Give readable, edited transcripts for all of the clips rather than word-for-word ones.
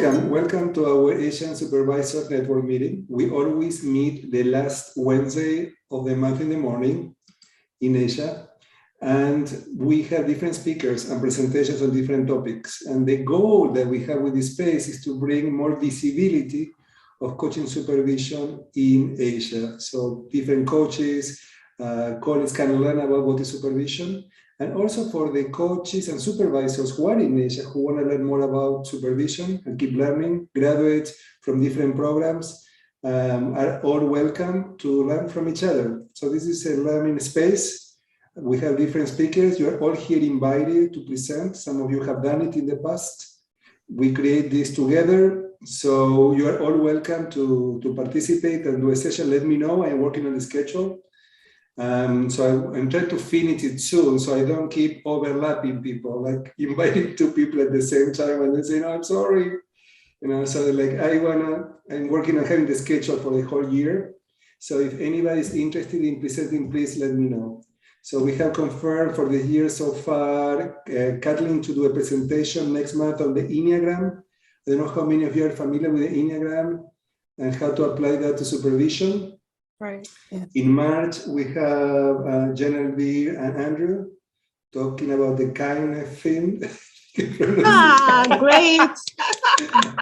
Welcome to our Asian Supervisors Network meeting. We always meet the last Wednesday of the month in the morning in Asia. And we have different speakers and presentations on different topics. And the goal that we have with this space is to bring more visibility of coaching supervision in Asia. So different coaches, colleagues can learn about what is supervision. And also for the coaches and supervisors who are in Asia, who want to learn more about supervision and keep learning, graduates from different programs are all welcome to learn from each other. So this is a learning space. We have different speakers. You are all here invited to present. Some of you have done it in the past. We create this together. So you are all welcome to participate and do a session. Let me know. I'm working on the schedule. So I'm trying to finish it soon, so I don't keep overlapping people, like inviting two people at the same time and they say, no, I'm sorry. So like I'm working on having the schedule for the whole year. So if anybody is interested in presenting, please let me know. So we have confirmed for the year so far, Kathleen to do a presentation next month on the Enneagram. I don't know how many of you are familiar with the Enneagram and how to apply that to supervision. Right. Yeah. In March, we have Genevieve and Andrew talking about the kindness theme. Great!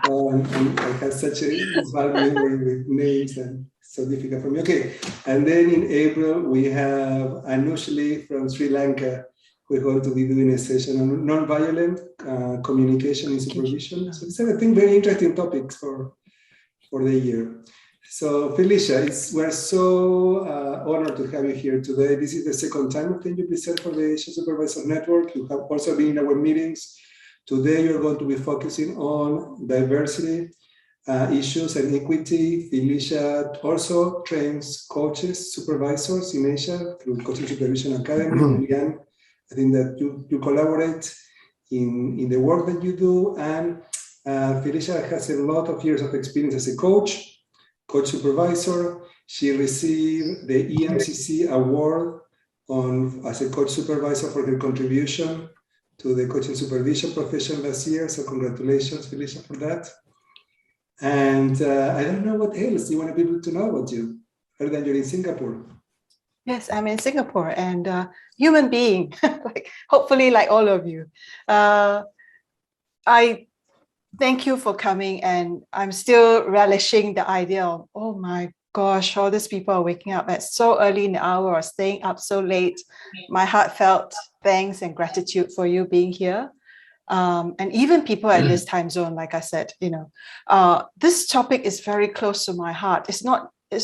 And I have such a bad memory with names and so difficult for me. Okay, and then in April, we have Anushli from Sri Lanka, who is going to be doing a session on non-violent communication in supervision. So these are, I think, very interesting topics for the year. So Felicia, we're so honored to have you here today. This is the second time that you present for the Asian Supervisors Network. You have also been in our meetings. Today you're going to be focusing on diversity issues and equity. Felicia also trains coaches, supervisors in Asia through Coaching Supervision Academy. And again, I think that you collaborate in the work that you do. And Felicia has a lot of years of experience as a coach supervisor. She received the EMCC award as a coach supervisor for her contribution to the coaching supervision profession last year. So congratulations, Felicia, for that. And I don't know what else you want people to know about you, other than you're in Singapore. Yes, I'm in Singapore and human being, hopefully like all of you. I thank you for coming, and I'm still relishing the idea of, oh my gosh, all these people are waking up at so early in the hour or staying up so late. My heartfelt thanks and gratitude for you being here. And even people at this time zone, like I said, this topic is very close to my heart. It's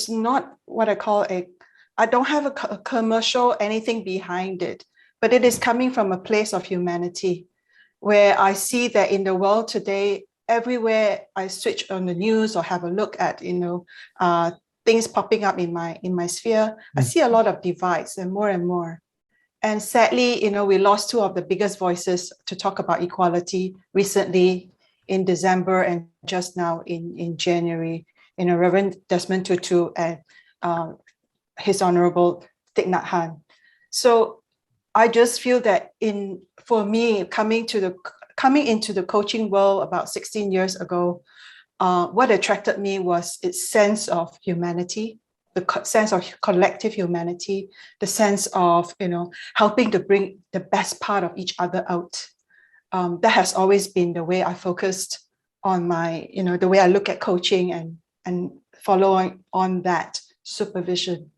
not what I call I don't have a commercial, anything behind it, but it is coming from a place of humanity, where I see that in the world today, everywhere I switch on the news or have a look at, things popping up in my sphere, I see a lot of divides and more. And sadly, we lost two of the biggest voices to talk about equality recently in December and just now in January, Reverend Desmond Tutu and His Honorable Thich Nhat Hanh. So I just feel that for me, coming into the coaching world about 16 years ago, what attracted me was its sense of humanity, the sense of collective humanity, the sense of helping to bring the best part of each other out. That has always been the way I focused on the way I look at coaching and following on that supervision.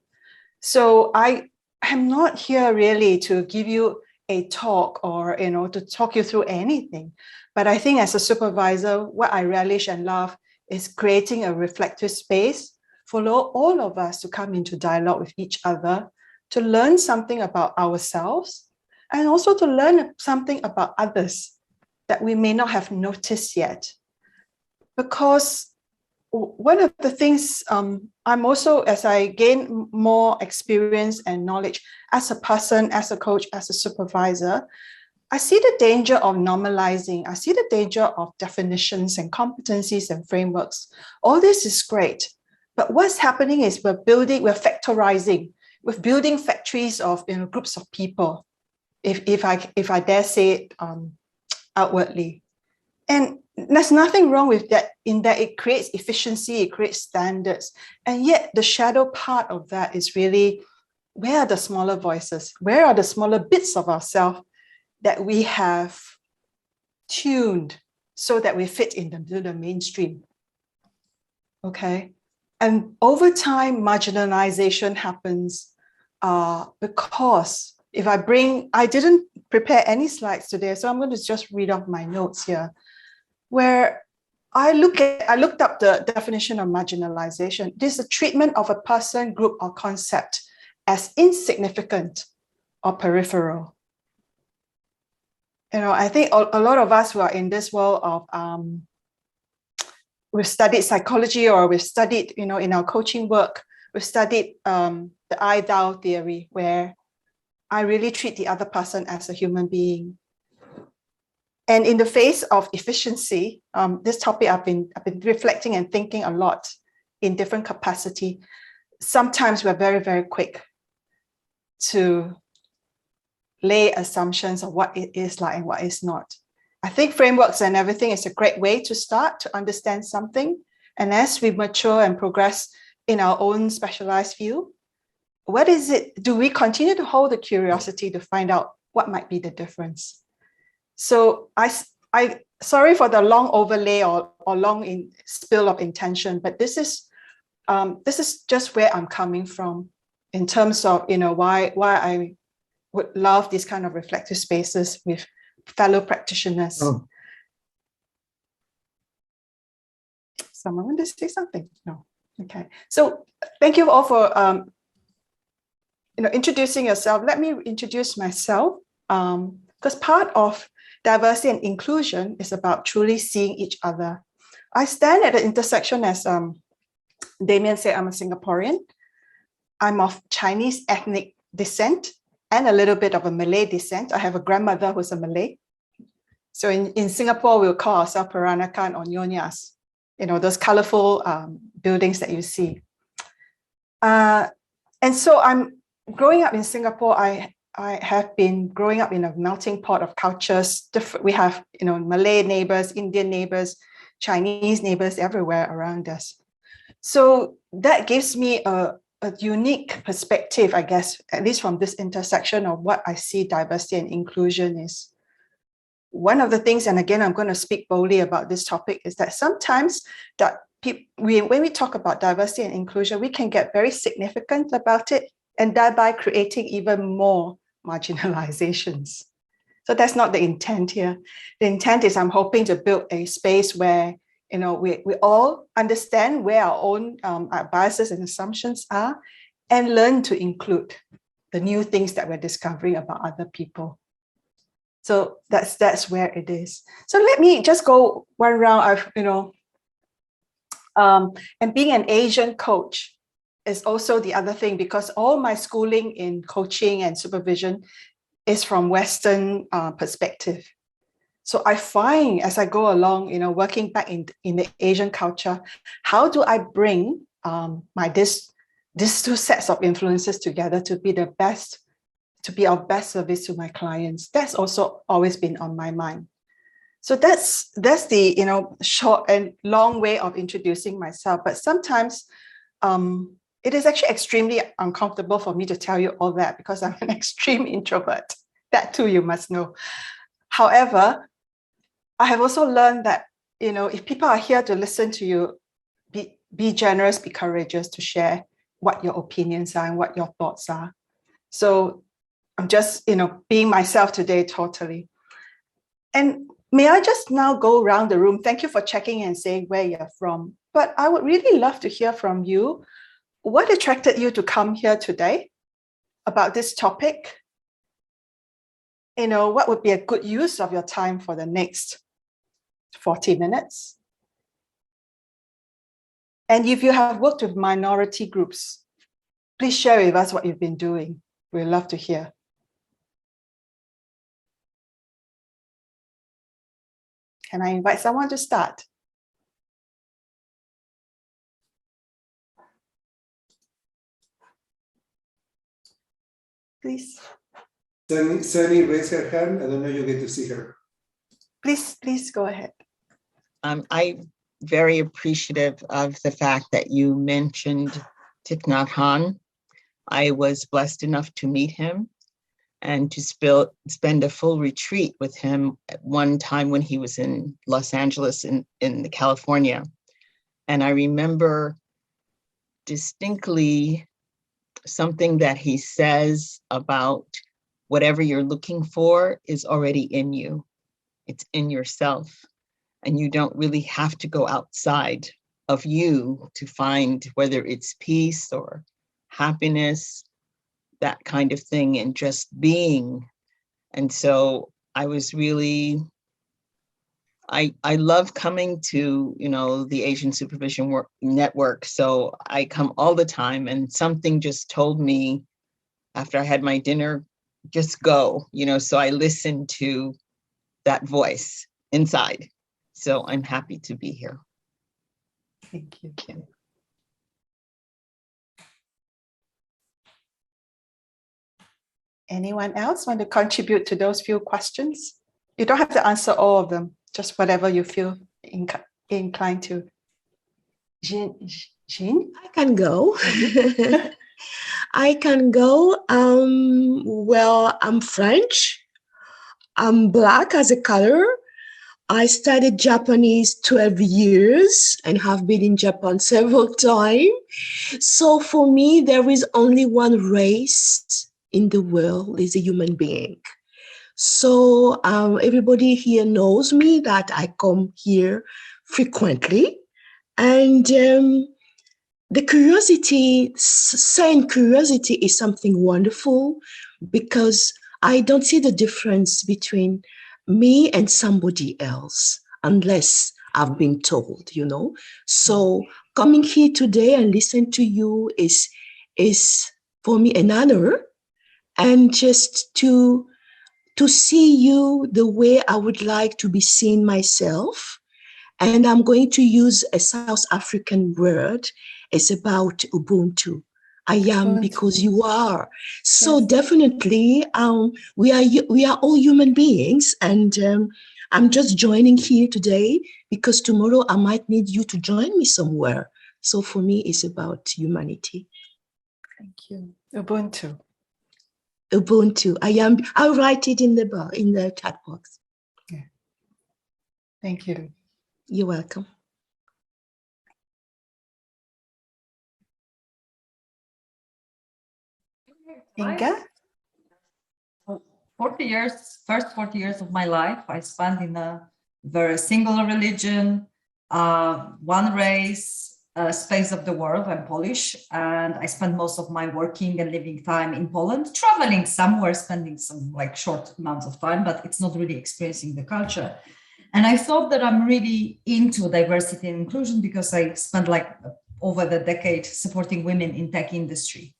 So I am not here really to give you a talk or to talk you through anything, but I think as a supervisor, what I relish and love is creating a reflective space for all of us to come into dialogue with each other, to learn something about ourselves, and also to learn something about others that we may not have noticed yet. Because one of the things I'm also, as I gain more experience and knowledge as a person, as a coach, as a supervisor, I see the danger of normalizing. I see the danger of definitions and competencies and frameworks. All this is great, but what's happening is we're factorizing, we're building factories of groups of people, if I dare say it outwardly. And there's nothing wrong with that, in that it creates efficiency, it creates standards. And yet the shadow part of that is really, where are the smaller voices? Where are the smaller bits of ourselves that we have tuned so that we fit into the mainstream? Okay. And over time, marginalization happens because I didn't prepare any slides today, so I'm going to just read off my notes here, where I looked up the definition of marginalization. This is a treatment of a person, group, or concept as insignificant or peripheral. I think a lot of us who are in this world of we've studied psychology, or we've studied, in our coaching work, we've studied the I-thou theory, where I really treat the other person as a human being. And in the face of efficiency, this topic I've been reflecting and thinking a lot in different capacity. Sometimes we're very, very quick to lay assumptions of what it is like and what is not. I think frameworks and everything is a great way to start to understand something. And as we mature and progress in our own specialized field, what is it? Do we continue to hold the curiosity to find out what might be the difference? So I sorry for the long overlay or long spill of intention, but this is just where I'm coming from in terms of why I would love these kind of reflective spaces with fellow practitioners. Oh. Someone want to say something? No. Okay. So thank you all for introducing yourself. Let me introduce myself, because part of diversity and inclusion is about truly seeing each other. I stand at the intersection, as Damien said, I'm a Singaporean. I'm of Chinese ethnic descent and a little bit of a Malay descent. I have a grandmother who's a Malay. So in Singapore, we'll call ourselves Peranakan or Nyonyas, those colorful buildings that you see. And so I'm growing up in Singapore. I have been growing up in a melting pot of cultures. We have, Malay neighbors, Indian neighbors, Chinese neighbors everywhere around us. So that gives me a unique perspective, I guess, at least from this intersection of what I see diversity and inclusion is. One of the things, and again, I'm going to speak boldly about this topic, is that sometimes that when we talk about diversity and inclusion, we can get very significant about it and thereby creating even more marginalizations. So that's not the intent here. The intent is I'm hoping to build a space where we all understand where our own our biases and assumptions are, and learn to include the new things that we're discovering about other people. So that's where it is. So let me just go one round. And being an Asian coach is also the other thing, because all my schooling in coaching and supervision is from Western perspective. So I find as I go along, working back in the Asian culture, how do I bring these two sets of influences together to be the best, to be of best service to my clients? That's also always been on my mind. So that's the short and long way of introducing myself. But sometimes it is actually extremely uncomfortable for me to tell you all that, because I'm an extreme introvert. That too, you must know. However, I have also learned that, if people are here to listen to you, be generous, be courageous to share what your opinions are and what your thoughts are. So I'm just, being myself today totally. And may I just now go around the room? Thank you for checking and saying where you're from. But I would really love to hear from you. What attracted you to come here today about this topic? What would be a good use of your time for the next 40 minutes? And if you have worked with minority groups, please share with us what you've been doing. We'd love to hear. Can I invite someone to start? Please. Sunny raised her hand. I don't know if you get to see her. Please go ahead. I'm very appreciative of the fact that you mentioned Thich Nhat Hanh. I was blessed enough to meet him and to spend a full retreat with him at one time when he was in Los Angeles in California. And I remember distinctly something that he says about whatever you're looking for is already in you. It's in yourself. And you don't really have to go outside of you to find whether it's peace or happiness, that kind of thing, and just being. And so I was really, I love coming to, the Asian Supervision Network. So I come all the time, and something just told me after I had my dinner, just go, so I listened to that voice inside. So I'm happy to be here. Thank you, Kim. Anyone else want to contribute to those few questions? You don't have to answer all of them, just whatever you feel inclined to. Jean? I can go. I can go. Well, I'm French. I'm Black as a color. I studied Japanese 12 years and have been in Japan several times. So for me, there is only one race in the world, is a human being. So everybody here knows me that I come here frequently. And the curiosity, saying curiosity is something wonderful, because I don't see the difference between me and somebody else unless I've been told, So coming here today and listen to you is for me an honor, and just to see you the way I would like to be seen myself. And I'm going to use a South African word. It's about Ubuntu. I am because you are. So yes. Definitely, we are all human beings, and I'm just joining here today because tomorrow I might need you to join me somewhere. So for me, it's about humanity. Thank you. Ubuntu. Ubuntu. I'll write it in the chat box. Yeah. Thank you. You're welcome. Inga? 40 years, first 40 years of my life, I spent in a very single religion, one race, space of the world. I'm Polish, and I spent most of my working and living time in Poland, traveling somewhere, spending some short amounts of time, but it's not really experiencing the culture. And I thought that I'm really into diversity and inclusion because I spent over the decade supporting women in tech industry.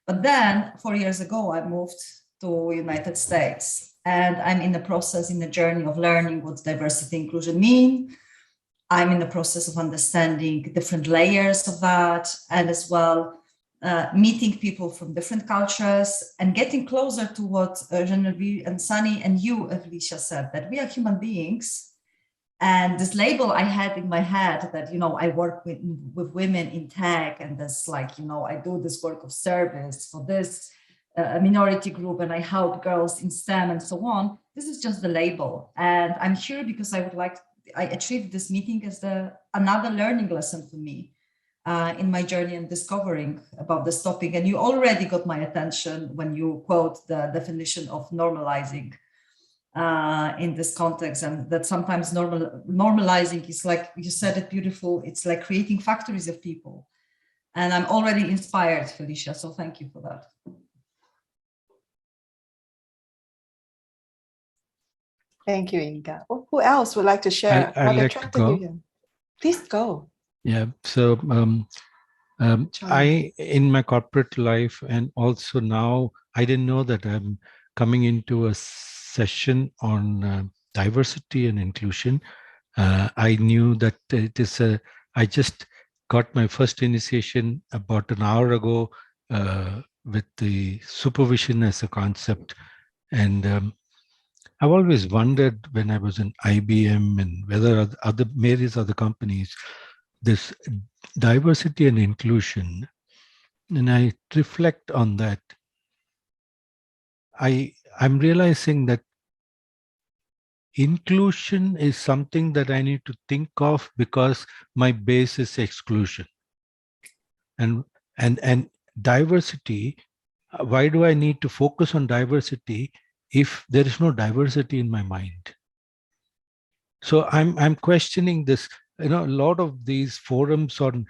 But then 4 years ago, I moved to United States, and I'm in the journey of learning what diversity and inclusion mean. I'm in the process of understanding different layers of that, and as well meeting people from different cultures and getting closer to what Genevieve and Sunny and you, Felicia, said, that we are human beings. And this label I had in my head that, I work with women in tech, and this I do this work of service for this minority group, and I help girls in STEM and so on. This is just the label. And I'm here because I achieved this meeting as another learning lesson for me in my journey and discovering about this topic. And you already got my attention when you quote the definition of normalizing in this context, and that sometimes normalizing is you said it beautiful, it's like creating factories of people. And I'm already inspired, Felicia, so thank you for that. Thank you, Inga. Who else would like to share what attracted you here? Please go. Yeah, so I, in my corporate life and also now, I didn't know that I'm coming into a session on diversity and inclusion. I knew that it is I just got my first initiation about an hour ago with the supervision as a concept. And I've always wondered when I was in IBM and whether other various other companies, this diversity and inclusion, and I reflect on that, I'm realizing that inclusion is something that I need to think of because my base is exclusion. And diversity, why do I need to focus on diversity if there is no diversity in my mind? So I'm questioning this. A lot of these forums on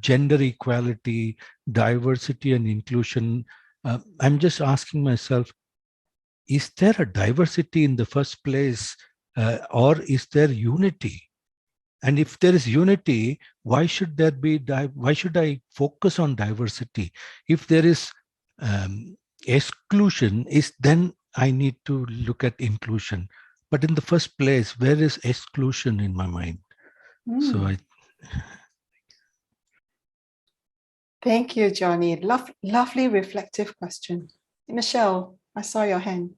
gender equality, diversity and inclusion, I'm just asking myself, is there a diversity in the first place, or is there unity? And if there is unity, why should there be? Why should I focus on diversity? If there is exclusion, then I need to look at inclusion. But in the first place, where is exclusion in my mind? So Thank you, Johnny. Lovely reflective question. Michelle, I saw your hand.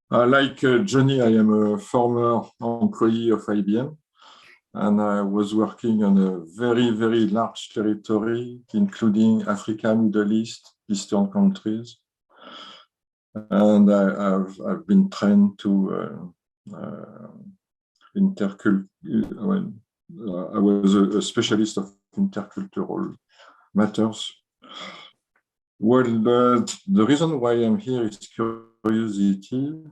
Like Johnny, I am a former employee of IBM, and I was working on a very, very large territory, including Africa, Middle East, Eastern countries. And I've been trained to I was a specialist of intercultural matters. Well, the reason why I'm here is curiosity,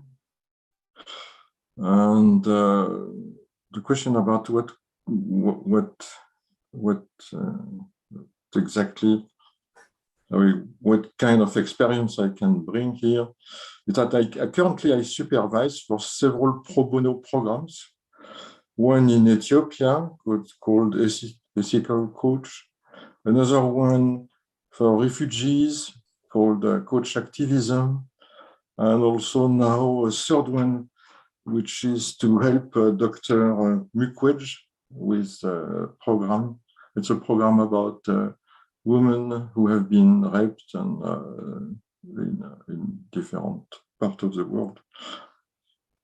and the question about what exactly, what kind of experience I can bring here is that currently I supervise for several pro bono programs. One in Ethiopia called Ethical Coach, another one for refugees called Coach Activism, and also now a third one, which is to help Dr. Mukwege with a program. It's a program about women who have been raped and in different parts of the world.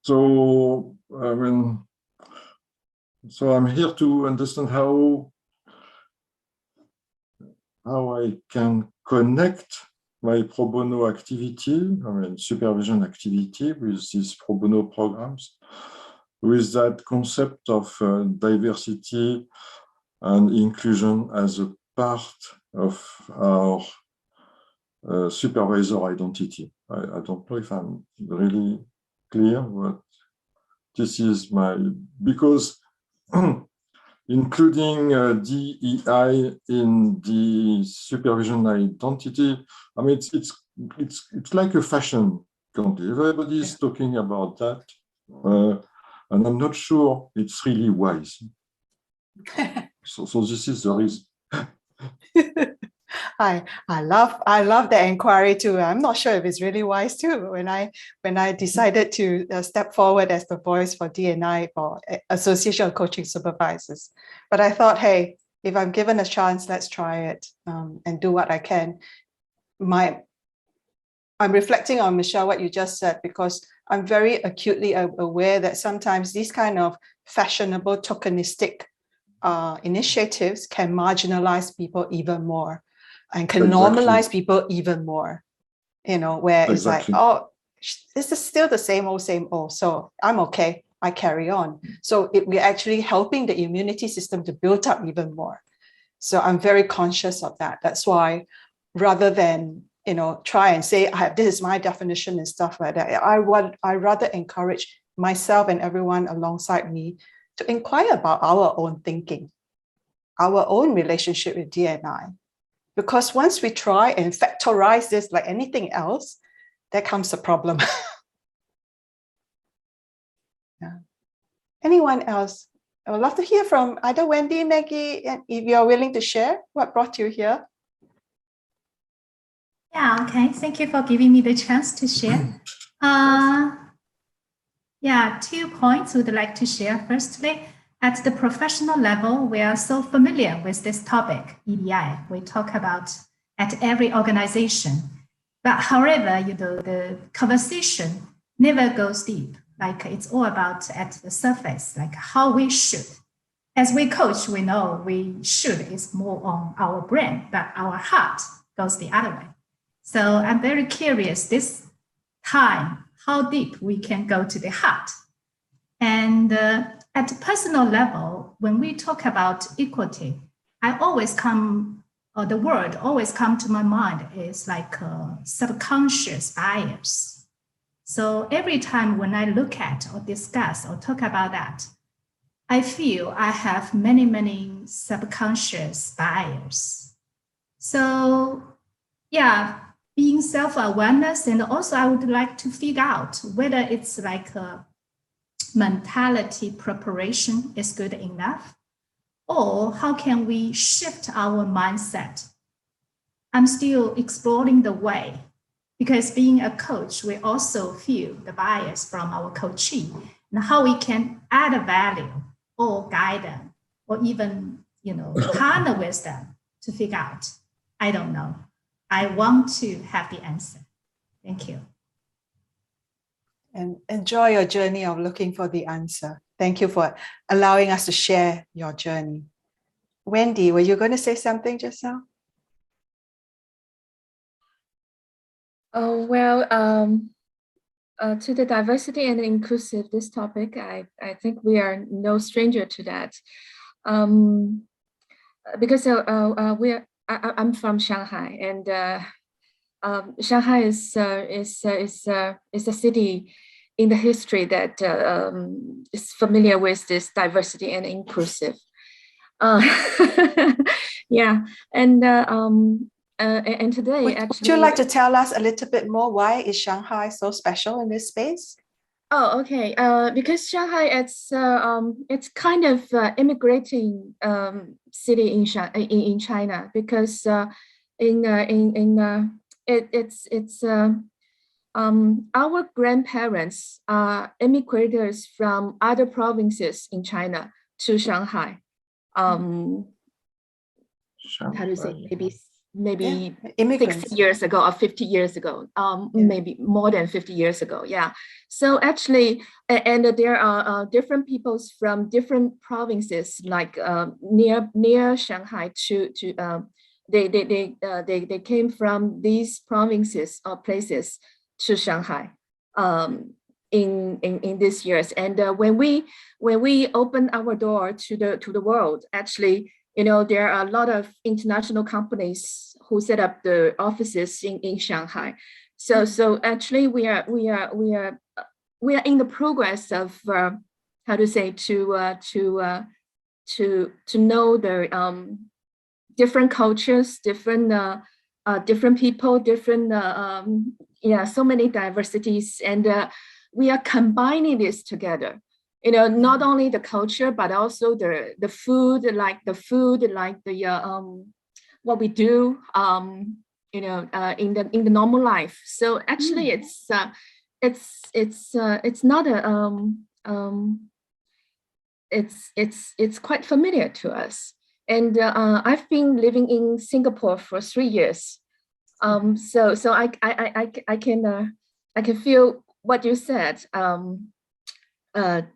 So, so I'm here to understand how I can connect my pro bono activity, supervision activity with these pro bono programs, with that concept of diversity and inclusion as a part of our supervisor identity. I don't know if I'm really clear, but this is because including DEI in the supervision identity, I mean, it's like a fashion country. Everybody is talking about that, and I'm not sure it's really wise. So this is the reason. I love the inquiry too. I'm not sure if it's really wise too. When I decided to step forward as the voice for D&I, for Association of Coaching Supervisors, but I thought, hey, if I'm given a chance, let's try it and do what I can. I'm reflecting on, Michelle, what you just said, because I'm very acutely aware that sometimes these kind of fashionable tokenistic initiatives can marginalize people even more and can normalize people even more, where it's like, oh, this is still the same old, so I'm okay, I carry on. So we're actually helping the immunity system to build up even more. So I'm very conscious of that. That's why rather than try and say, this is my definition and stuff like that, I rather encourage myself and everyone alongside me to inquire about our own thinking, our own relationship with D&I. Because once we try and factorize this like anything else, there comes a problem. Yeah. Anyone else? I would love to hear from either Wendy, Maggie, and if you're willing to share what brought you here. Yeah, okay. Thank you for giving me the chance to share. Yeah, 2 points I would like to share. Firstly, at the professional level, we are so familiar with this topic, EDI. We talk about at every organization. But however, the conversation never goes deep. Like it's all about at the surface, like how we should. As we coach, we know we should is more on our brain, but our heart goes the other way. So I'm very curious this time, how deep we can go to the heart. And at the personal level, when we talk about equity, the word always come to my mind is like subconscious bias. So every time when I look at or discuss or talk about that, I feel I have many, many subconscious bias. So yeah, being self-awareness, and also I would like to figure out whether it's like a mentality preparation is good enough, or how can we shift our mindset? I'm still exploring the way, because being a coach, we also feel the bias from our coachee and how we can add a value or guide them, or even partner with them to figure out. I don't know. I want to have the answer. Thank you. And enjoy your journey of looking for the answer. Thank you for allowing us to share your journey. Wendy, were you going to say something just now? Oh, well, to the diversity and inclusive, this topic, I think we are no stranger to that. Because I'm from Shanghai, and Shanghai is a city in the history that is familiar with this diversity and inclusive. Yeah, and today, Would you like to tell us a little bit more? Why is Shanghai so special in this space? Oh, okay. Because Shanghai, it's kind of immigrating city in China, because our grandparents are immigrators from other provinces in China to Shanghai. How to say, maybe 60 years ago or 50 years ago, maybe more than 50 years ago. Yeah. So actually, and there are different peoples from different provinces, like near Shanghai they came from these provinces or places to Shanghai in these years. And when we open our door to the world, actually, there are a lot of international companies who set up the offices in Shanghai. So actually, we are in the progress of how to say to know the different cultures, different people, different so many diversities, and we are combining this together. Not only the culture, but also the food, like the what we do, in the normal life. So actually, it's not it's quite familiar to us. And I've been living in Singapore for 3 years. So I can feel what you said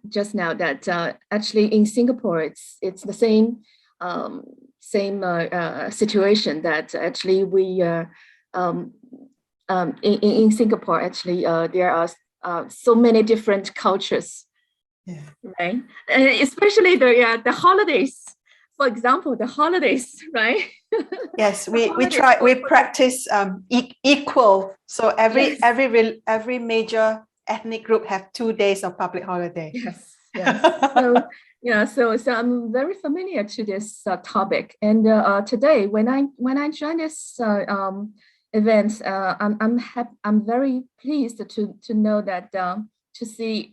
just now, that actually in Singapore it's the same situation, that actually we in Singapore, actually there are so many different cultures, right? Especially the holidays. For example, the holidays, right? Yes, we practice equal. So every major ethnic group have 2 days of public holiday. Yes. So I'm very familiar to this topic. And today, when I joined this event, I'm very pleased to know that to see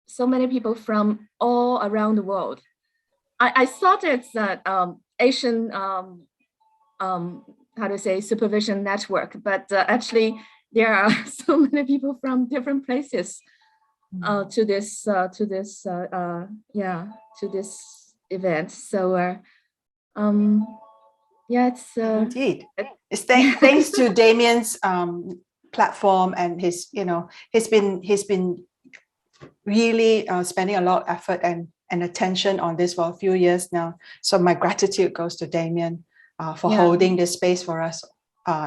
so many people from all around the world. I thought it's Asian how to say supervision network, but actually there are so many people from different places to this event. So it's indeed. It's thanks to Damien's platform, and he's been really spending a lot of effort and attention on this for a few years now. So my gratitude goes to Damien for holding this space for us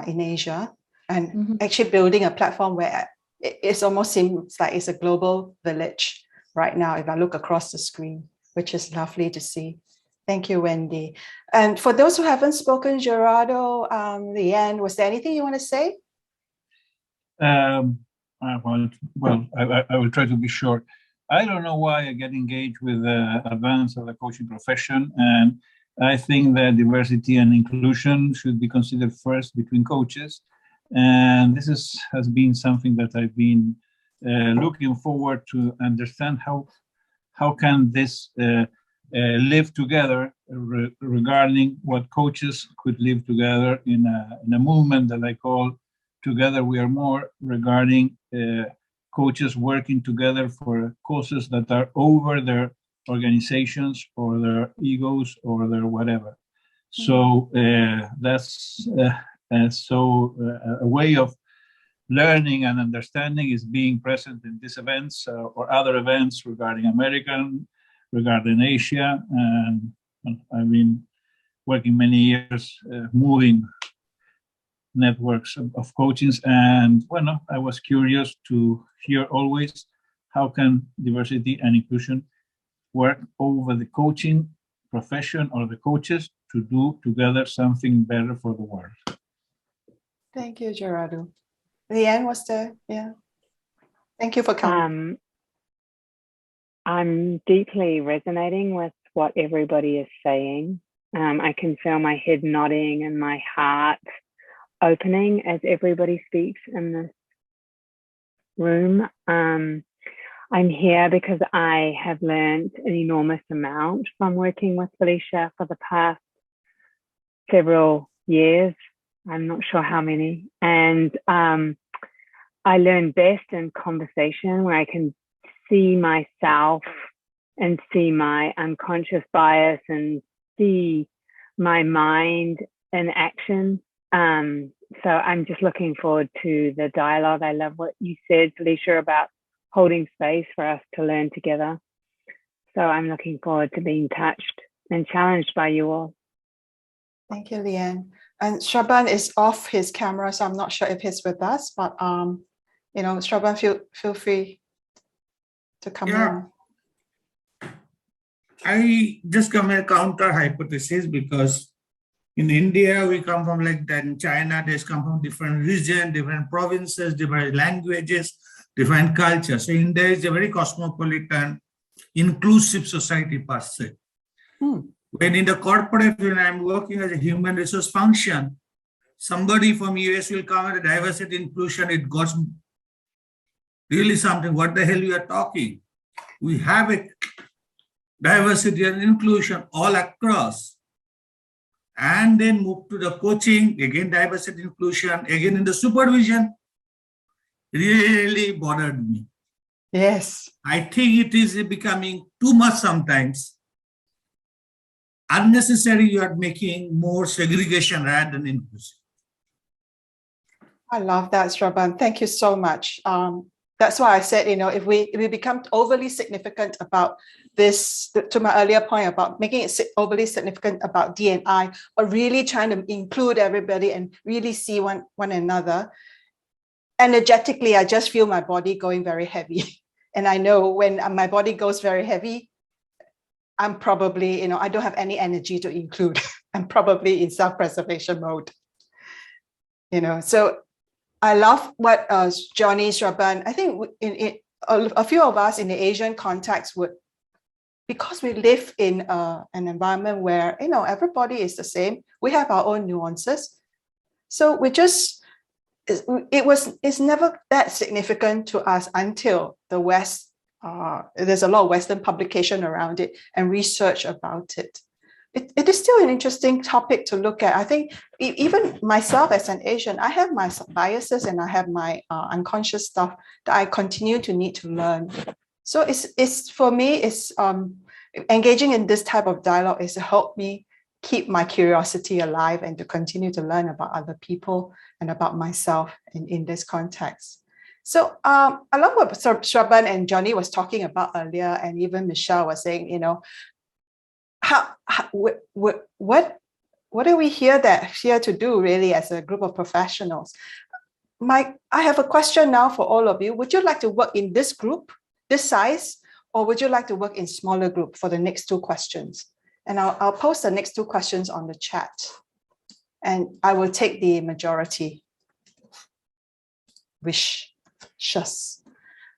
in Asia, and actually building a platform where it almost seems like it's a global village right now if I look across the screen, which is lovely to see. Thank you, Wendy. And for those who haven't spoken, Gerardo, Leanne, was there anything you want to say? I will try to be short. I don't know why I get engaged with advance of the coaching profession, and I think that diversity and inclusion should be considered first between coaches. And this has been something that I've been looking forward to understand how can this live together regarding what coaches could live together in a movement that I call Together We Are More, regarding coaches working together for causes that are over their organizations or their egos or their whatever. So that's a way of learning and understanding is being present in these events or other events regarding regarding Asia. And I've been working many years moving networks of coachings, and I was curious to hear always how can diversity and inclusion work over the coaching profession or the coaches to do together something better for the world. Thank you, Gerardo. Leanne was there. Yeah. Thank you for coming. I'm deeply resonating with what everybody is saying. I can feel my head nodding and my heart opening as everybody speaks in this room. I'm here because I have learned an enormous amount from working with Felicia for the past several years. I'm not sure how many. And I learn best in conversation where I can see myself and see my unconscious bias and see my mind in action. So I'm just looking forward to the dialogue. I love what you said, Felicia, about holding space for us to learn together. So I'm looking forward to being touched and challenged by you all. Thank you, Leanne. And Shraban is off his camera, so I'm not sure if he's with us, but Shraban, feel free to come in. I just come a counter hypothesis, because in India, we come from like that. In China, they come from different regions, different provinces, different languages, different cultures. So India is a very cosmopolitan, inclusive society per se. When in the corporate, when I'm working as a human resource function, somebody from US will come at a diversity inclusion, it got really something. What the hell you are talking? We have a diversity and inclusion all across. And then move to the coaching, again diversity inclusion, again in the supervision, really bothered me. Yes. I think it is becoming too much sometimes. Unnecessary, you are making more segregation rather than inclusion. I love that, Shraban. Thank you so much. That's why I said, if we become overly significant about this, to my earlier point about making it overly significant about D&I, or really trying to include everybody and really see one another, energetically, I just feel my body going very heavy. And I know when my body goes very heavy, I'm probably, I don't have any energy to include. I'm probably in self-preservation mode. So I love what Johnny, Shraban, I think a few of us in the Asian context would, because we live in an environment where, everybody is the same, we have our own nuances. So it's never that significant to us until the West, there's a lot of Western publication around it and research about it. it is still an interesting topic to look at. I think even myself as an Asian, I have my biases and I have my unconscious stuff that I continue to need to learn. So it's for me, it's engaging in this type of dialogue is to help me keep my curiosity alive and to continue to learn about other people and about myself in this context. So along what Shraban and Johnny was talking about earlier, and even Michelle was saying, you know, what are we here to do really as a group of professionals? I have a question now for all of you. Would you like to work in this group, this size, or would you like to work in smaller group for the next two questions? And I'll post the next two questions on the chat, and I will take the majority wishes.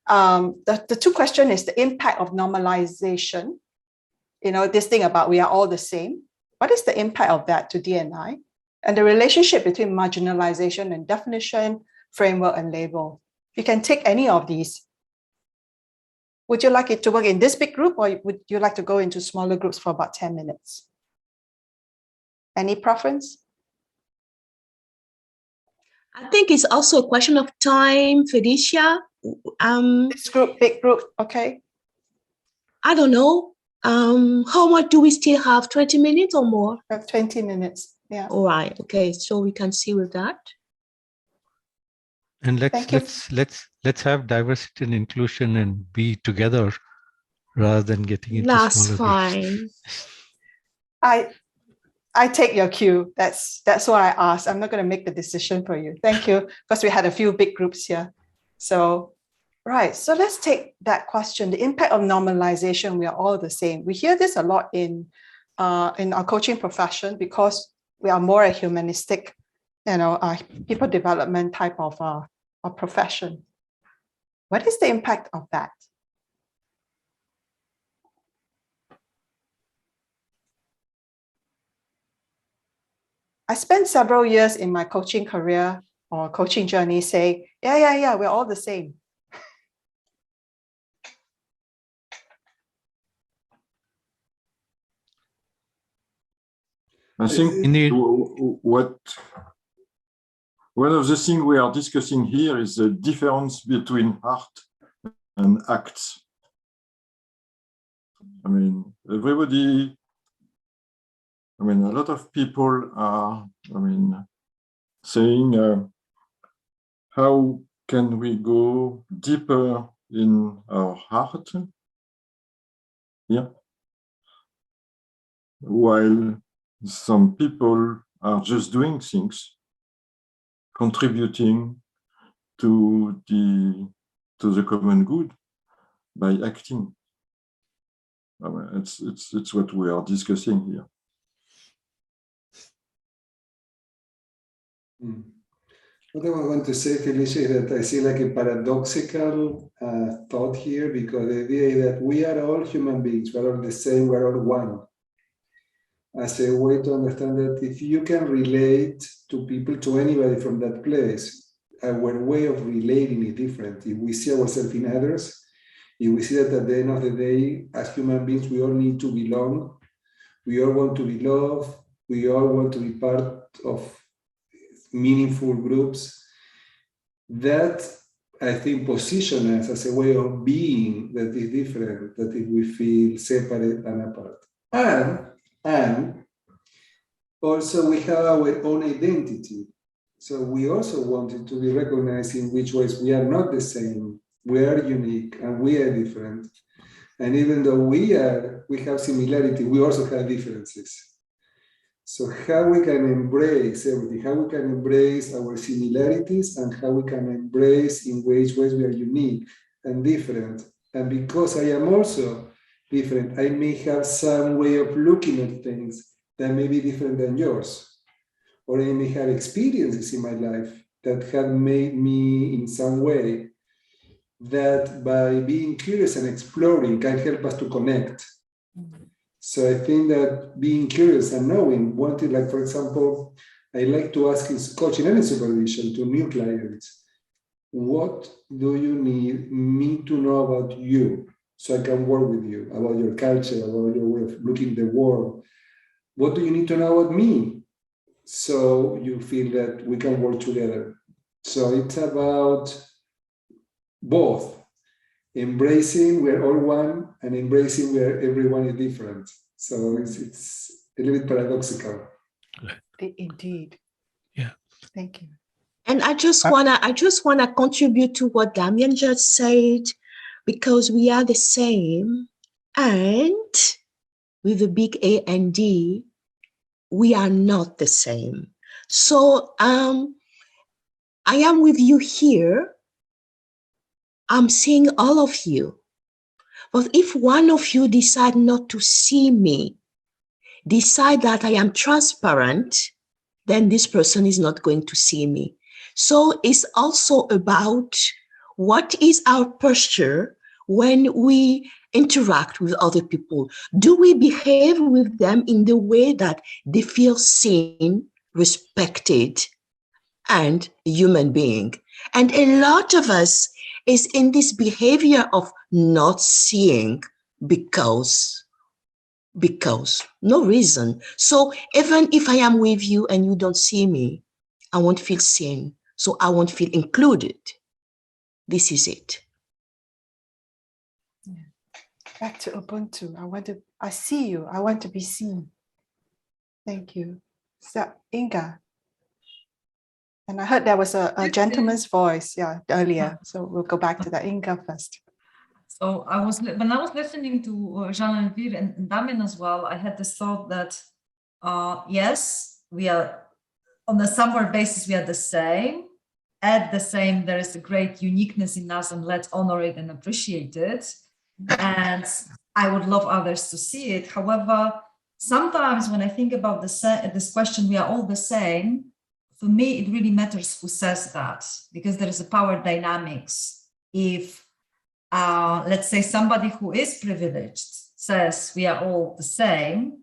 The two questions is the impact of normalization. You know, this thing about we are all the same. What is the impact of that to D&I? And the relationship between marginalization and definition, framework, and label. You can take any of these. Would you like it to work in this big group, or would you like to go into smaller groups for about 10 minutes? Any preference? I think it's also a question of time, Felicia. This group, big group, okay. I don't know. How much do we still have? 20 minutes or more? We have 20 minutes, yeah. All right, okay, so we can see with that. And let's have diversity and inclusion and be together rather than getting into That's smaller fine. groups. I take your cue. That's why I asked. I'm not going to make the decision for you. Thank you, because we had a few big groups here. So, right. So let's take that question. The impact of normalization. We are all the same. We hear this a lot in our coaching profession because we are more a humanistic, people development type of profession. What is the impact of that? I spent several years in my coaching career or coaching journey saying, yeah, we're all the same. I think one of the things we are discussing here is the difference between art and acts. I mean, everybody, a lot of people are, saying, how can we go deeper in our heart? Yeah. While some people are just doing things, contributing to the common good by acting. It's what we are discussing here. What I want to say, Felicia, is that I see like a paradoxical thought here, because the idea is that we are all human beings, we are all the same, we are all one. As a way to understand that if you can relate to people, to anybody from that place, our way of relating is different. If we see ourselves in others, if we see that at the end of the day, as human beings, we all need to belong, we all want to be loved, we all want to be part of meaningful groups, that I think position us as a way of being that is different, that if we feel separate and apart. And also we have our own identity. So we also wanted to be recognized in which ways we are not the same, we are unique and we are different. And even though we have similarity, we also have differences. So how we can embrace everything, how we can embrace our similarities, and how we can embrace in which ways we are unique and different. And because I am also different, I may have some way of looking at things that may be different than yours. Or I may have experiences in my life that have made me in some way that by being curious and exploring can help us to connect. So I think that being curious and knowing, wanting, like for example, I like to ask in coaching and in supervision to new clients, what do you need me to know about you so I can work with you, about your culture, about your way of looking at the world, what do you need to know about me? So you feel that we can work together. So it's about both embracing we're all one and embracing where everyone is different. So it's a little bit paradoxical. Indeed. Yeah. Thank you. And I just wanna contribute to what Damien just said, because we are the same, and with a big A and D, we are not the same. So I am with you here. I'm seeing all of you. But if one of you decide not to see me, decide that I am transparent, then this person is not going to see me. So it's also about what is our posture when we interact with other people. Do we behave with them in the way that they feel seen, respected, and human being? And a lot of us is in this behavior of not seeing because no reason. So even if I am with you and you don't see me, I won't feel seen. So I won't feel included. This is it. Yeah. Back to Ubuntu. I see you. I want to be seen. Thank you. So Inga. And I heard there was a gentleman's voice, earlier. So we'll go back to that. Inga first. So when I was listening to Jean-Elvire and Damien as well, I had this thought that, yes, we are on a somewhere basis, we are the same. At the same, there is a great uniqueness in us, and let's honor it and appreciate it. And I would love others to see it. However, sometimes when I think about this question, we are all the same, for me, it really matters who says that, because there is a power dynamics. If let's say somebody who is privileged says we are all the same,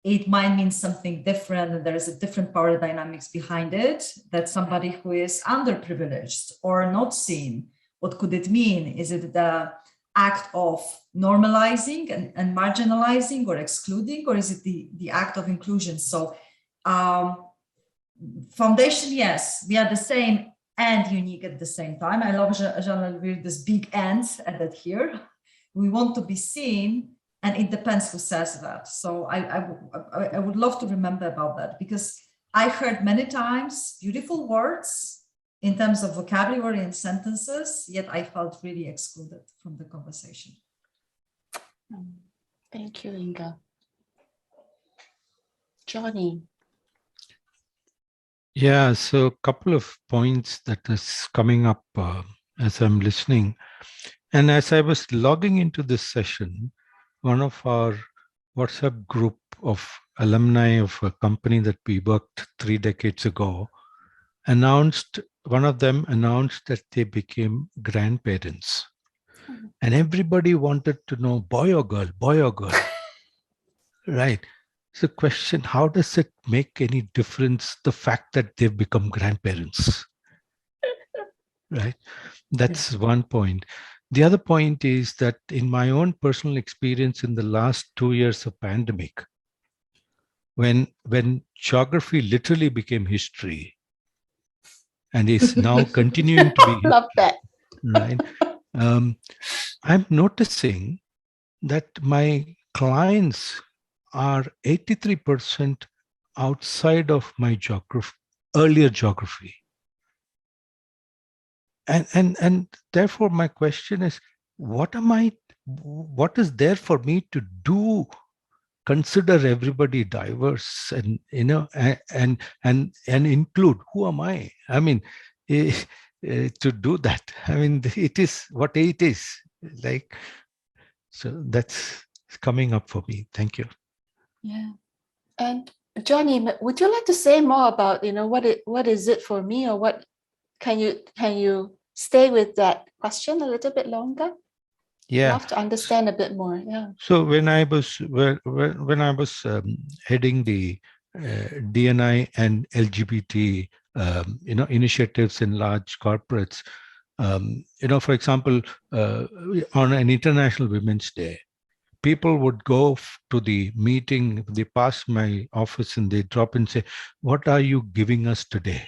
it might mean something different, and there is a different power dynamics behind it. That somebody who is underprivileged or not seen, what could it mean? Is it the act of normalizing and marginalizing or excluding, or is it the act of inclusion? So foundation, yes, we are the same and unique at the same time. I love Jean-Elvire, this big and added here. We want to be seen, and it depends who says that. So I would love to remember about that, because I heard many times beautiful words in terms of vocabulary and sentences, yet I felt really excluded from the conversation. Thank you, Inga. Johnny. Yeah, so a couple of points that is coming up as I'm listening. And as I was logging into this session, one of our WhatsApp group of alumni of a company that we worked 3 decades ago one of them announced that they became grandparents. And everybody wanted to know, boy or girl, right? So question, how does it make any difference, the fact that they've become grandparents? Right? That's one point. The other point is that in my own personal experience in the last 2 years of pandemic, when geography literally became history and is now continuing to be, love that, right? I'm noticing that my clients are 83% outside of my earlier geography. And therefore my question is, what is there for me to do? Consider everybody diverse and and include. Who am I? I mean, to do that. I mean, it is what it is. Like, so that's coming up for me. Thank you. Yeah. And Johnny, would you like to say more about, what is it for me, or what can you stay with that question a little bit longer? Yeah. Love to understand a bit more. Yeah. So when I was heading the DNI and LGBT initiatives in large corporates, for example, on an International Women's Day, people would go to the meeting, they pass my office and they drop and say, what are you giving us today?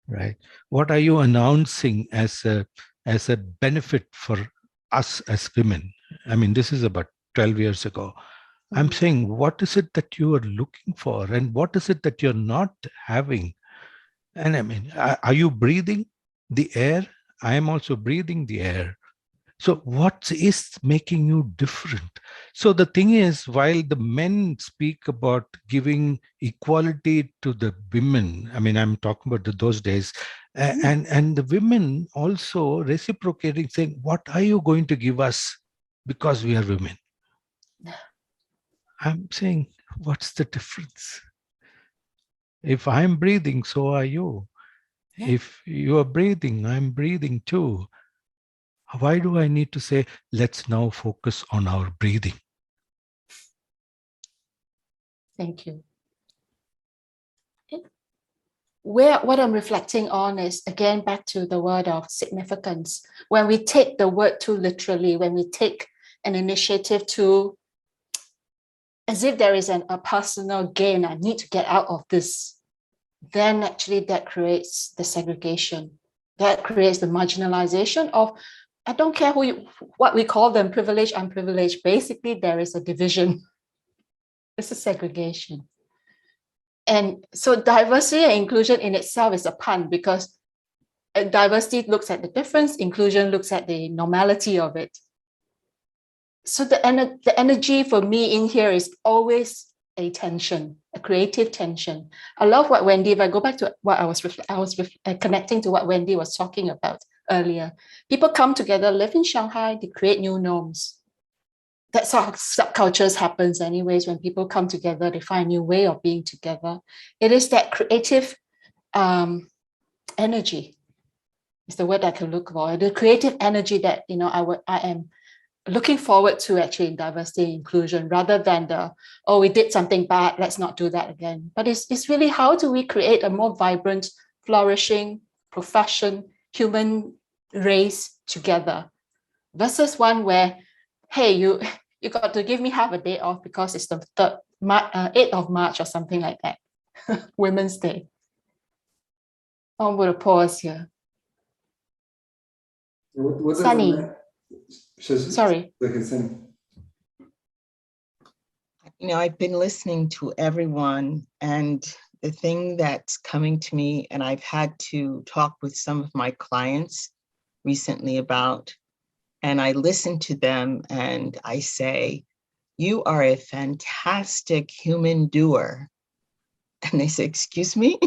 Right? What are you announcing as a benefit for us as women? I mean, this is about 12 years ago. I'm saying, what is it that you are looking for? And what is it that you're not having? And I mean, are you breathing the air? I am also breathing the air. So what is making you different? So the thing is, while the men speak about giving equality to the women, I mean, I'm talking about those days, and the women also reciprocating, saying, what are you going to give us because we are women? I'm saying, what's the difference? If I'm breathing, so are you. Yeah. If you are breathing, I'm breathing too. Why do I need to say, let's now focus on our breathing? Thank you. What I'm reflecting on is, again, back to the word of significance. When we take the word too literally, when we take an initiative to, as if there is a personal gain, I need to get out of this, then actually that creates the segregation. That creates the marginalization of, I don't care what we call them, privileged, unprivileged. Basically, there is a division. It's a segregation. And so diversity and inclusion in itself is a pun, because diversity looks at the difference, inclusion looks at the normality of it. So the energy for me in here is always a tension, a creative tension. I love what Wendy, if I go back to what I was connecting to what Wendy was talking about earlier. People come together, live in Shanghai, they create new norms. That's how subcultures happens anyways. When people come together, they find a new way of being together. It is that creative energy, is the word I can look for. The creative energy that, you know, I am looking forward to actually in diversity and inclusion, rather than the, oh, we did something bad, let's not do that again. But it's really, how do we create a more vibrant, flourishing profession, human race together, versus one where, hey, you got to give me half a day off because it's the 8th of March or something like that, Women's Day. I'm going to pause here. What Sunny. Sorry. You know, I've been listening to everyone, and the thing that's coming to me, and I've had to talk with some of my clients recently about, and I listen to them and I say, you are a fantastic human doer. And they say, excuse me?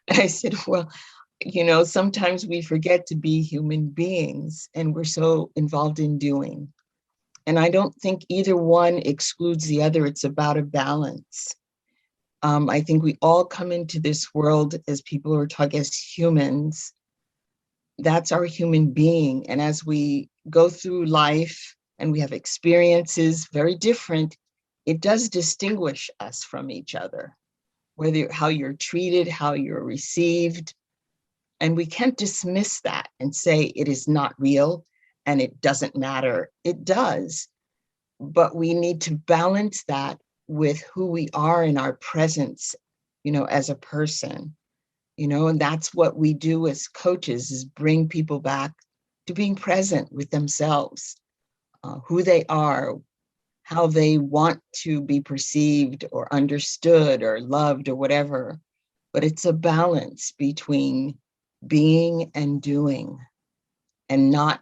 And I said, well, you know, sometimes we forget to be human beings and we're so involved in doing. And I don't think either one excludes the other. It's about a balance. I think we all come into this world as people who are talking as humans. That's our human being. And as we go through life and we have experiences very different, it does distinguish us from each other, whether how you're treated, how you're received. And we can't dismiss that and say it is not real and it doesn't matter. It does. But we need to balance that with who we are in our presence, you know, as a person, you know, and that's what we do as coaches, is bring people back to being present with themselves, who they are, how they want to be perceived or understood or loved or whatever. But it's a balance between being and doing, and not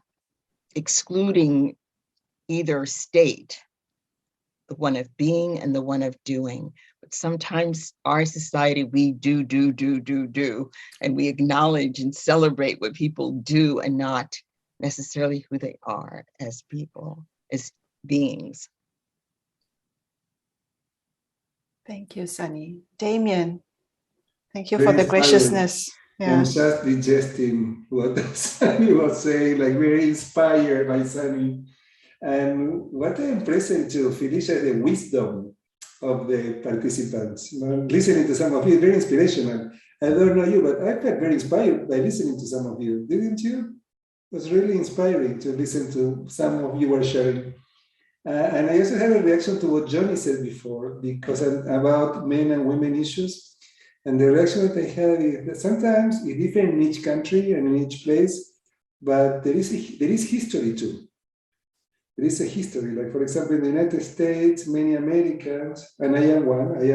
excluding either state, the one of being and the one of doing. But sometimes our society, we do, and we acknowledge and celebrate what people do and not necessarily who they are as people, as beings. Thank you, Sunny. Damien, thank you for the graciousness. Yeah. I'm just digesting what Sunny was saying, like very inspired by Sunny. And what I'm present to, Felicia, the wisdom of the participants. You know, listening to some of you, very inspirational. I don't know you, but I felt very inspired by listening to some of you, didn't you? It was really inspiring to listen to some of you were sharing. And I also have a reaction to what Johnny said before, because about men and women issues. And the reaction that I have is that sometimes it's different in each country and in each place, but there is history too. There is a history. Like, for example, in the United States, many Americans, and I am one, I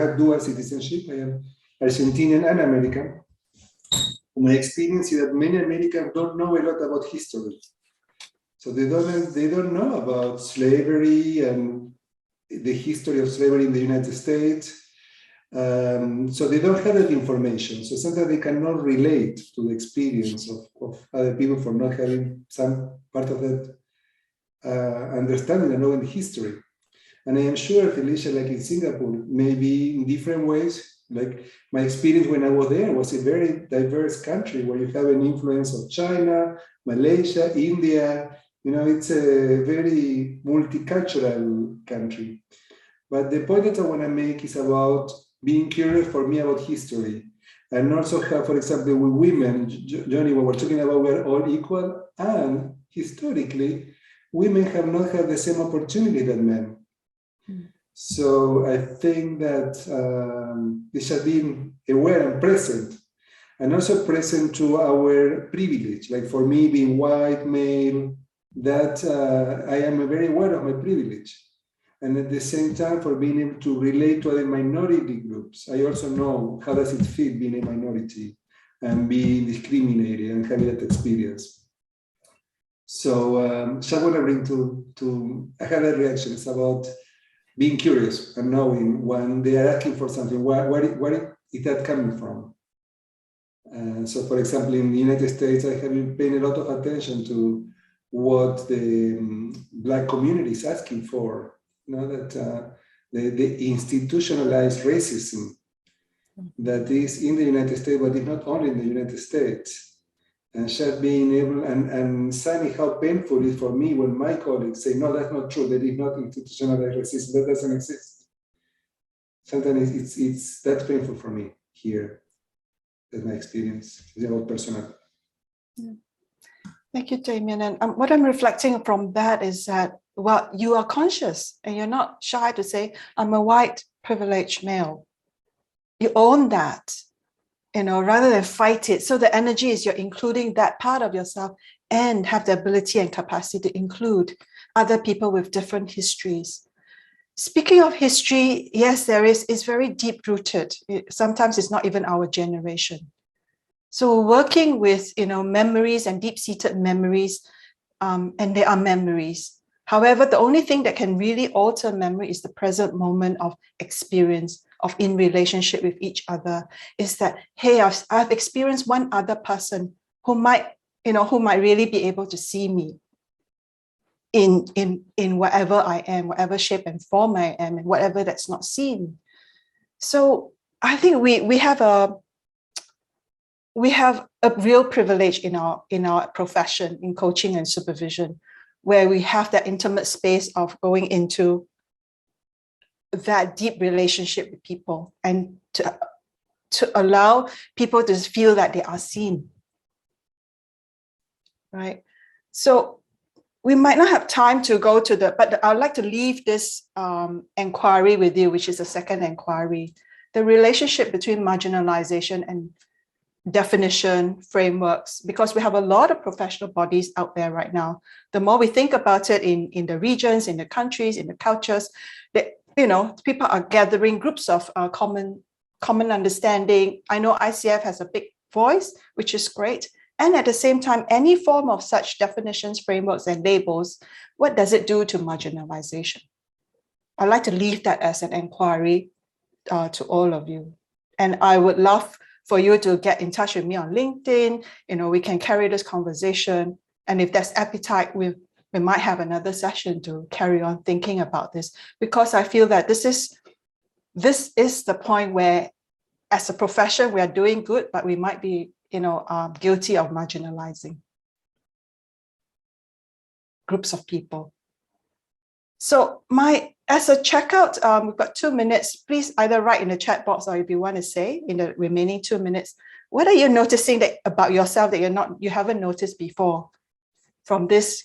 have dual citizenship. I am Argentinian and American. My experience is that many Americans don't know a lot about history. So they don't know about slavery and the history of slavery in the United States. So they don't have that information. So sometimes they cannot relate to the experience of other people for not having some part of that understanding and knowing the history. And I am sure, Felicia, like in Singapore, maybe in different ways, like my experience when I was there was a very diverse country where you have an influence of China, Malaysia, India. You know, it's a very multicultural country. But the point that I want to make is about being curious for me about history. And also how, for example, with women, Johnny, when we're talking about we're all equal, and historically, women have not had the same opportunity that men. So I think that we should be aware and present, and also present to our privilege. Like for me, being white, male, that I am very aware of my privilege. And at the same time, for being able to relate to other minority groups, I also know how does it feel being a minority and being discriminated and having that experience. So I want to bring to I had a reaction. It's about being curious and knowing when they are asking for something, where is that coming from? So, for example, in the United States, I have been paying a lot of attention to what the Black community is asking for. You know, that the institutionalized racism that is in the United States, but it's not only in the United States. And Shad being able, and Sunny, how painful it is for me when my colleagues say, no, that's not true, that is not institutionalized racism, that doesn't exist. Sometimes it's that's painful for me here. That's my experience. It's about personal. Yeah. Thank you, Damien. And what I'm reflecting from that is that, well, you are conscious and you're not shy to say, I'm a white privileged male. You own that. You know, rather than fight it. So the energy is you're including that part of yourself and have the ability and capacity to include other people with different histories. Speaking of history, yes, it's very deep rooted. Sometimes it's not even our generation. So working with, memories and deep-seated memories, and they are memories. However, the only thing that can really alter memory is the present moment of experience, of in relationship with each other, is that, hey, I've experienced one other person who might really be able to see me in whatever I am, whatever shape and form I am, and whatever that's not seen. So I think we have a real privilege in our profession, in coaching and supervision, where we have that intimate space of going into that deep relationship with people and to allow people to feel that they are seen, right? So we might not have time to go to but I'd like to leave this inquiry with you, which is the second inquiry, the relationship between marginalization and definition frameworks, because we have a lot of professional bodies out there right now. The more we think about it in the regions, in the countries, in the cultures, that people are gathering groups of common understanding. I know ICF has a big voice, which is great. And at the same time, any form of such definitions, frameworks, and labels, what does it do to marginalization? I'd like to leave that as an inquiry to all of you. And I would love for you to get in touch with me on LinkedIn. We can carry this conversation. And if there's appetite, we might have another session to carry on thinking about this, because I feel that this is the point where, as a profession, we are doing good, but we might be, guilty of marginalizing groups of people. So as a checkout, we've got 2 minutes. Please either write in the chat box, or if you want to say in the remaining 2 minutes, what are you noticing about yourself that you haven't noticed before from this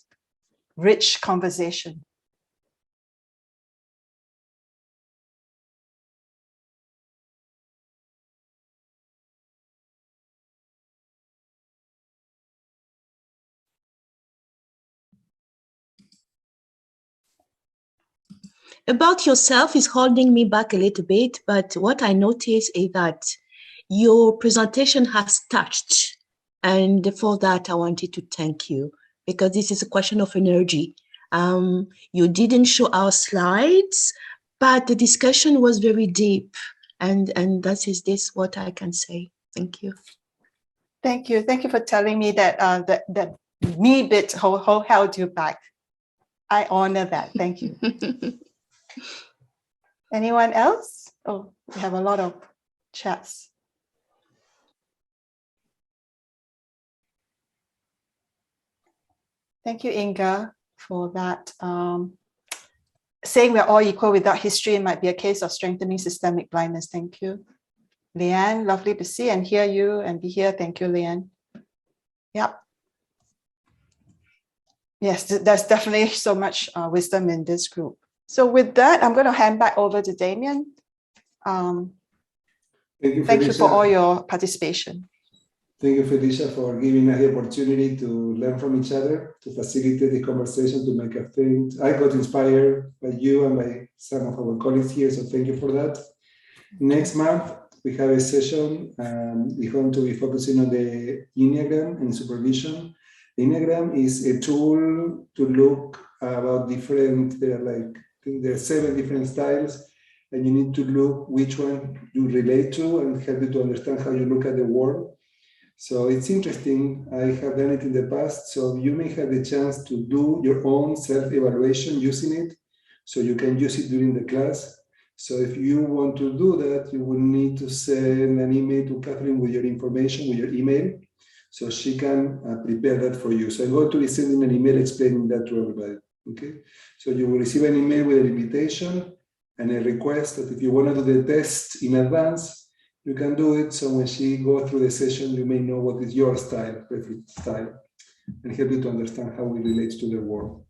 rich conversation? about yourself is holding me back a little bit, but what I notice is that your presentation has touched. And for that, I wanted to thank you because this is a question of energy. You didn't show our slides, but the discussion was very deep. And that is this what I can say. Thank you. Thank you. Thank you for telling me that that me bit held you back. I honor that. Thank you. Anyone else? Oh, we have a lot of chats. Thank you, Inga, for that. Saying we're all equal without history might be a case of strengthening systemic blindness. Thank you. Leanne, lovely to see and hear you and be here. Thank you, Leanne. Yep. Yes, there's definitely so much wisdom in this group. So with that, I'm going to hand back over to Damien. Thank you for all your participation. Thank you, Felicia, for giving us the opportunity to learn from each other, to facilitate the conversation, to make us think. I got inspired by you and by some of our colleagues here, so thank you for that. Next month, we have a session. We're going to be focusing on the Enneagram and supervision. The Enneagram is a tool to look about different, there are 7 different styles, and you need to look which one you relate to and help you to understand how you look at the world. So it's interesting. I have done it in the past, so you may have the chance to do your own self-evaluation using it, so you can use it during the class. So if you want to do that, you will need to send an email to Catherine with your information, with your email, so she can prepare that for you. So I'm going to be sending an email explaining that to everybody, okay? So you will receive an email with an invitation and a request that if you want to do the test in advance, you can do it. So when she goes through the session, you may know what is your style, perfect style, and help you to understand how it relates to the world.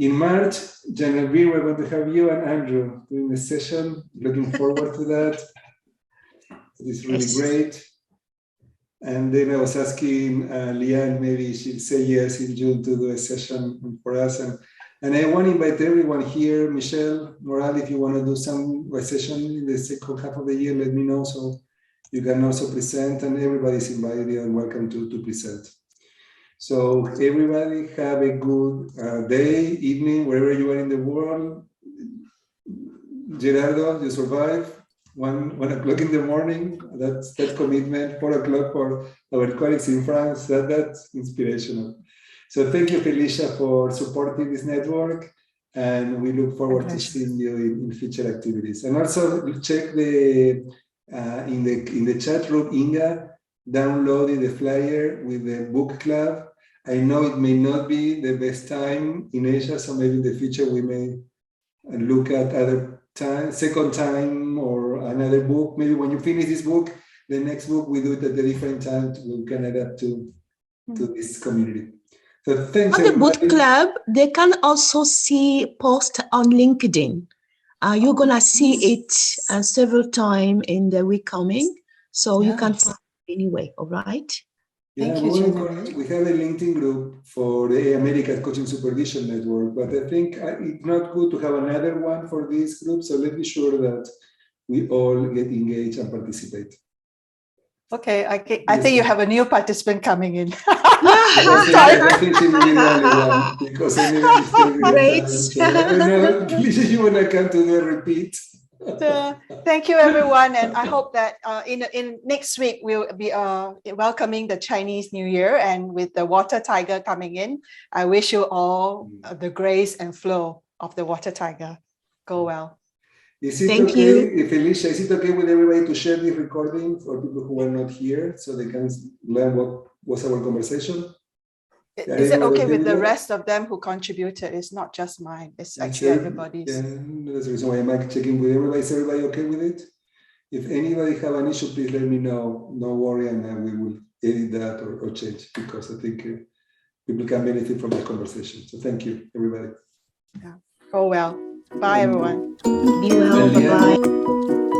In March, Genevieve, we're going to have you and Andrew doing a session. Looking forward to that. It's really great. And then I was asking Leanne, maybe she'd say yes in June to do a session for us. And I want to invite everyone here, Michelle, Moral, if you want to do some session in the second half of the year, let me know so you can also present, and everybody's invited and welcome to present. So everybody have a good day, evening, wherever you are in the world. Gerardo, you survive. 1 o'clock in the morning, that's that commitment. 4 o'clock for our colleagues in France, that's inspirational. So thank you, Felicia, for supporting this network, and we look forward to seeing you in future activities. And also check the in the chat room, Inga downloaded the flyer with the book club. I know it may not be the best time in Asia, so maybe in the future we may look at other time, second time, or another book. Maybe when you finish this book, the next book we do it at a different time. We can adapt to this community. So thanks. On the book club, they can also see posts on LinkedIn. You're gonna see it several times in the week coming, so you can find it anyway. All right. Yeah, we have a LinkedIn group for the American Coaching Supervision Network, but I think it's not good to have another one for this group. So let's be sure that we all get engaged and participate. Okay, I think you have a new participant coming in. I think she will be the only one because everyone is still great. So I don't know, Felicia, you want to come to the repeat? Thank you, everyone, and I hope that in next week we'll be welcoming the Chinese New Year, and with the water tiger coming in, I wish you all the grace and flow of the water tiger. Go well. Is it okay, Felicia, is it okay with everybody to share this recording for people who are not here so they can learn what was our conversation? Is it okay with the rest of them who contributed? It's not just mine, it's actually everybody's. Yeah, that's the reason why I'm checking with everybody. Is everybody okay with it? If anybody have an issue, please let me know. No worry, and we will edit that or change, because I think people can benefit from the conversation. So thank you, everybody. Yeah. Go well. Bye, everyone. Be well. Bye-bye.